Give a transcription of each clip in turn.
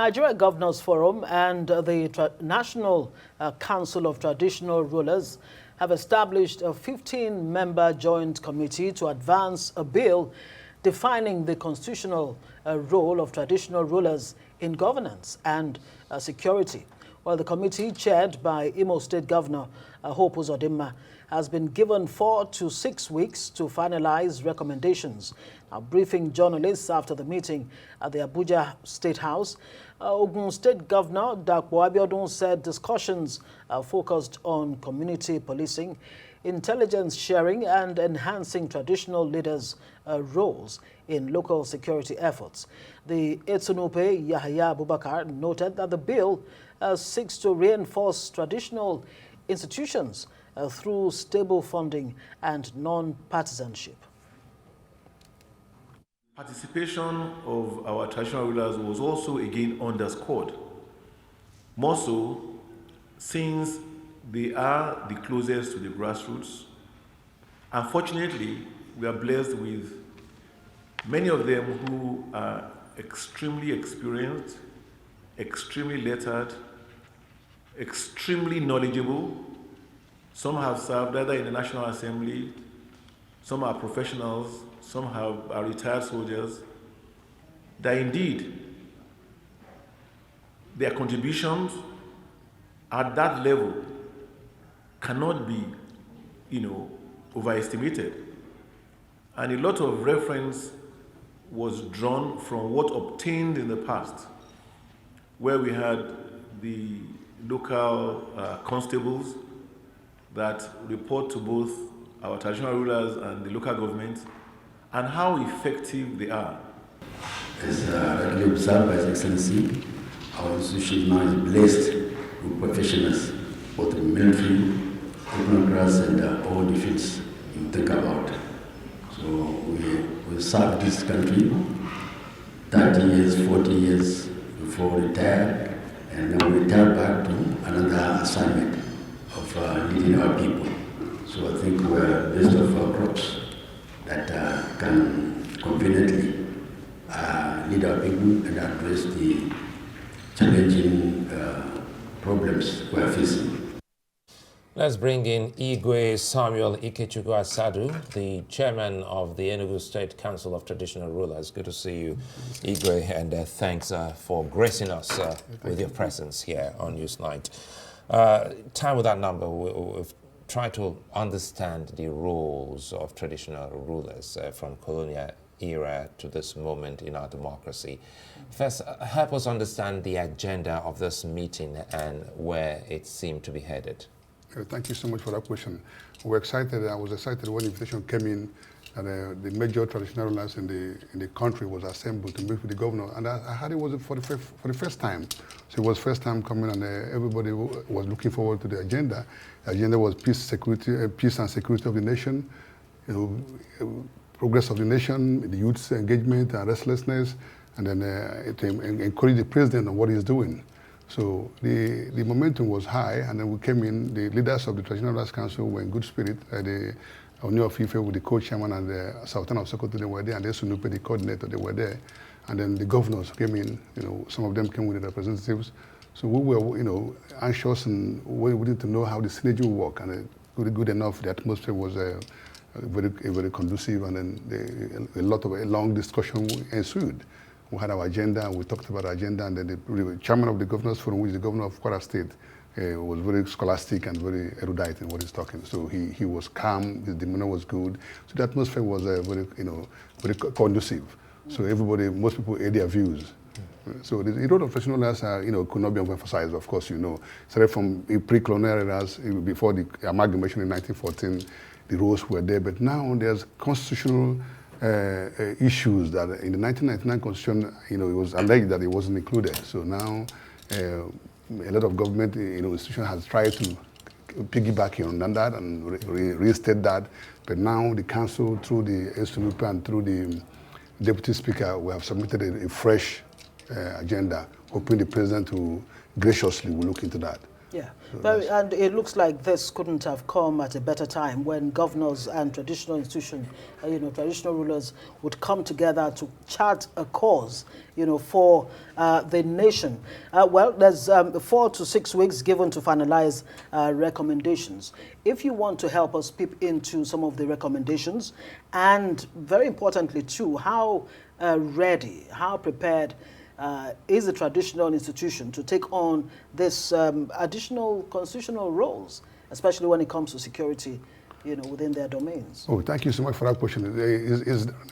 Nigeria Governors Forum and the National Council of Traditional Rulers have established a 15-member joint committee to advance a bill defining the constitutional role of traditional rulers in governance and security. While the committee, chaired by Imo State Governor Hope Uzodimma, has been given 4 to 6 weeks to finalize recommendations. Now, briefing journalists after the meeting at the Abuja State House, Ogun State Governor Dapo Abiodun said discussions focused on community policing, intelligence sharing, and enhancing traditional leaders' roles in local security efforts. The Etsunupe Yahya Abubakar noted that the bill seeks to reinforce traditional institutions through stable funding and non-partisanship. Participation of our traditional rulers was also again underscored, more so since they are the closest to the grassroots. Unfortunately, we are blessed with many of them who are extremely experienced, extremely lettered, extremely knowledgeable. Some have served either in the National Assembly, some are professionals, some are retired soldiers, that indeed their contributions at that level cannot be, overestimated. And a lot of reference was drawn from what obtained in the past, where we had the local constables that report to both our traditional rulers and the local government, and how effective they are. As rightly observed by His Excellency, our institution now is blessed with professionals, both in military, open grass, and all the fields you think about. So we served this country 30 years, 40 years before we retired, and then we retired back to another assignment of leading our people. So I think we're best of our crops that can conveniently lead our people and address the challenging problems we're facing. Let's bring in Igwe Samuel Ikechukwu Asadu, the chairman of the Enugu State Council of Traditional Rulers. Good to see you, Igwe, and thanks for gracing us with your presence here on Newsnight. Time without number, we've tried to understand the roles of traditional rulers from colonial era to this moment in our democracy. First, help us understand the agenda of this meeting and where it seemed to be headed. Thank you so much for that question. We're excited. I was excited when the invitation came in and the major traditional rulers in the country was assembled to meet with the governor. And I heard it was for the first time. So it was first time coming, and everybody was looking forward to the agenda. The agenda was peace and security of the nation, progress of the nation, the youth's engagement and restlessness, and then to encourage the president on what he's doing. So the momentum was high, and then we came in. The leaders of the Traditional Rulers Council were in good spirit. The Oni of Ife with the co-chairman and the Sultan of Sokoto, they were there, and the Sunupe, the coordinator, they were there. And then the governors came in, some of them came with the representatives. So we were, anxious and we wanted to know how the synergy would work, and good enough. The atmosphere was very conducive, and then a long discussion ensued. We had our agenda, and we talked about our agenda, and then the chairman of the Governors Forum, which is the governor of Kwara State, was very scholastic and very erudite in what he's talking. So he was calm, his demeanor was good. So the atmosphere was very conducive. So most people aired their views. So the role of professional leaders could not be emphasized, of course, Started from pre-colonial eras, before the amalgamation in 1914, the roles were there, but now there's constitutional issues that in the 1999 constitution, it was alleged that it wasn't included. So now a lot of government institution has tried to piggyback on that and restate that. But now the council, through the SNUP and through the deputy speaker, we have submitted a fresh agenda, hoping the president to graciously will look into that. Yeah, and it looks like this couldn't have come at a better time when governors and traditional institutions, traditional rulers would come together to chart a course, for the nation. Well, there's 4 to 6 weeks given to finalize recommendations. If you want to help us peep into some of the recommendations, and very importantly too, how ready, how prepared is a traditional institution to take on this additional constitutional roles, especially when it comes to security, within their domains? Oh, thank you so much for that question.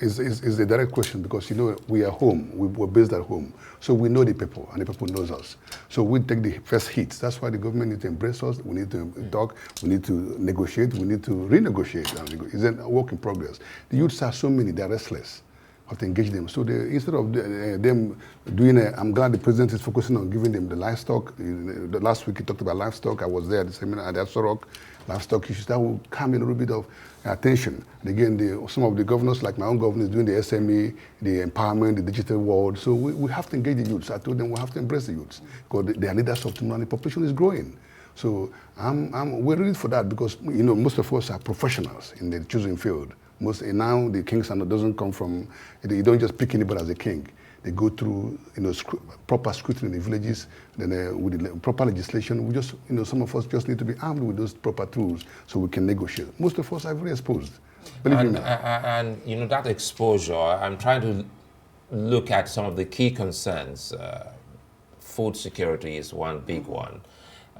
It's a direct question because, we are home. We're based at home. So we know the people and the people knows us. So we take the first hits. That's why the government needs to embrace us. We need to talk. We need to negotiate. We need to renegotiate. It's a work in progress. The youths are so many, they're restless. Have to engage them. So instead of them doing I'm glad the president is focusing on giving them the livestock. The last week he talked about livestock. I was there at the seminar at Asadu. Livestock issues that will come in a little bit of attention. And again, some of the governors, like my own governor, is doing the SME, the empowerment, the digital world. So we have to engage the youths. I told them we have to embrace the youths because they are leaders of tomorrow and the population is growing. So we're ready for that because most of us are professionals in the choosing field. Now the kings doesn't come from, you don't just pick anybody as a king. They go through proper scrutiny in the villages, then with the proper legislation. We just, some of us just need to be armed with those proper tools so we can negotiate. Most of us are very exposed. And that exposure, I'm trying to look at some of the key concerns. Food security is one big one.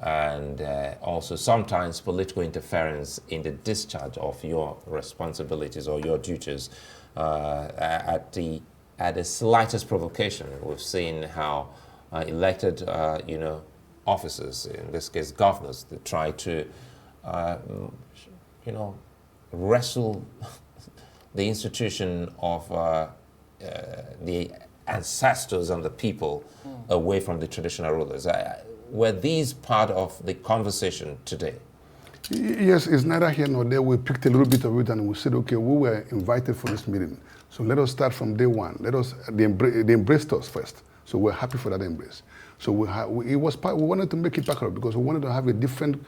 And also sometimes political interference in the discharge of your responsibilities or your duties at the slightest provocation. We've seen how elected, officers, in this case governors, they try to, wrestle the institution of the ancestors and the people away from the traditional rulers. Were these part of the conversation today? Yes, it's neither here nor there. We picked a little bit of it and we said, okay, we were invited for this meeting. So let us start from day one. They embraced us first. So we're happy for that embrace. So we wanted to make it back up because we wanted to have a different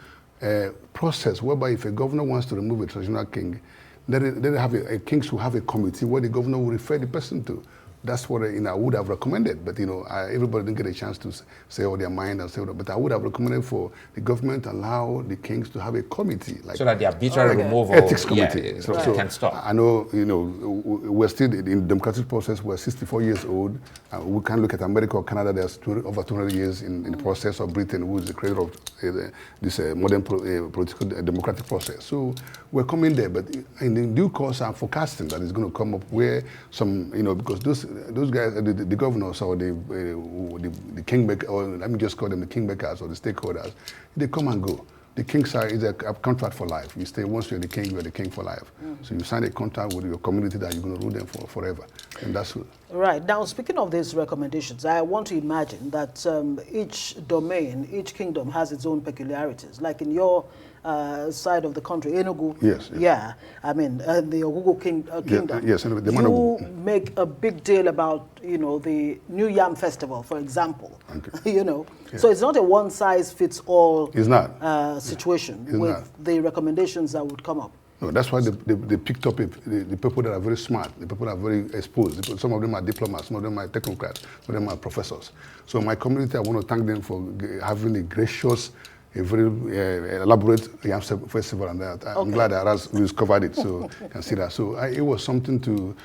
process whereby if a governor wants to remove a traditional king, let it have a kings who have a committee where the governor will refer the person to. That's what I would have recommended, but everybody didn't get a chance to say all their mind and say all that. But I would have recommended for the government to allow the kings to have a committee, so that the arbitrary removal, ethics committee, so can stop. I know, we're still in the democratic process. We're 64 years old. We can't look at America or Canada. There's over 200 years in the process of Britain, who is the creator of this modern political democratic process. So we're coming there, but in due course, I'm forecasting that it's going to come up where some, because those guys, the governors or the kingmakers, or let me just call them the kingmakers or the stakeholders, they come and go. The king's is a contract for life. You stay, once you're the king for life. So you sign a contract with your community that you're going to rule them for forever. And that's what. Right. Now, speaking of these recommendations, I want to imagine that each domain, each kingdom has its own peculiarities. Like in your side of the country, Enugu. Yes. Yeah. I mean, the Ogugu kingdom. Yes. You make a big deal about, the New Yam Festival, for example. Okay. Yeah. So it's not a one-size-fits-all situation It's with not. the recommendations that would come up. No, that's why they picked up the people that are very smart, the people that are very exposed. Some of them are diplomats, some of them are technocrats, some of them are professors. So my community, I want to thank them for having a gracious, a very elaborate Yam Festival, and that. I'm glad that we discovered it, so you can see that. So it was something to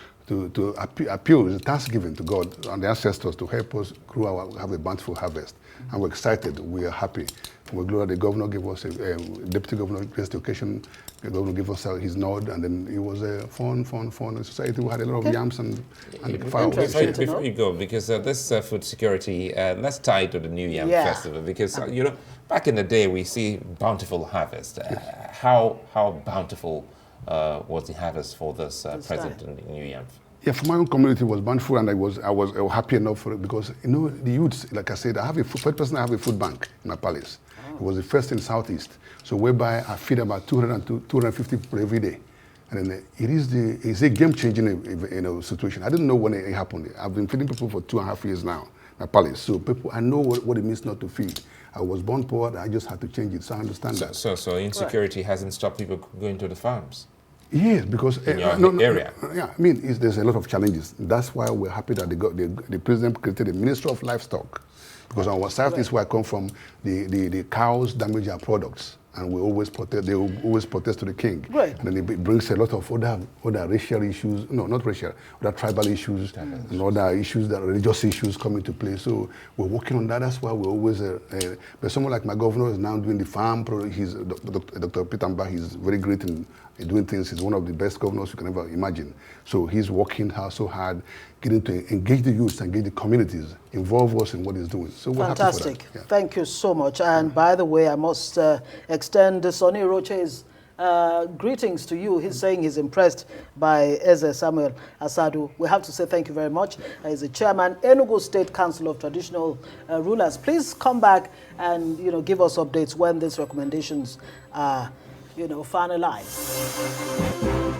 appeal, it's a thanksgiving to God and the ancestors to help us grow have a bountiful harvest. And we're excited, we are happy. We're glad the governor gave us, deputy governor graced the occasion, the governor gave us his nod, and then it was fun. In society, we had a lot of yams and fireworks. Before you go, because this food security, let's tie it to the New Yam Festival, because, back in the day, we see bountiful harvest. How bountiful was the harvest for this present in New Yam? Yeah, for my own community, it was bountiful, and I was happy enough for it because, the youths, like I said, I have a food bank in my palace. Oh. It was the first in the Southeast. So whereby I feed about 250 people every day. And then it's a game-changing situation. I didn't know when it happened. I've been feeding people for 2.5 years now. palace. So people, I know what it means not to feed. I was born poor, I just had to change it, so I understand that. So insecurity hasn't stopped people going to the farms? Yes, because in your area. Yeah, I mean, there's a lot of challenges. That's why we're happy that the president created a Ministry of Livestock, because on our south is where I come from. The cows damage our products, and we always protest. They always protest to the king. Right. And then it brings a lot of other racial issues. No, not racial. Other tribal issues and other issues, that religious issues come into play. So we're working on that. That's why we're always. But someone like my governor is now doing the farm. He's Dr. Peter Mba. He's very great in doing things. He's one of the best governors you can ever imagine. So he's working so hard, getting to engage the youth, engage the communities, involve us in what he's doing. So we're happy for that. Fantastic. Yeah. Thank you so much. And by the way, I must extend Sonny Roche's greetings to you. He's saying he's impressed by Eze Samuel Asadu. We have to say thank you very much. He's the chairman, Enugu State Council of Traditional Rulers. Please come back and give us updates when these recommendations are finalized.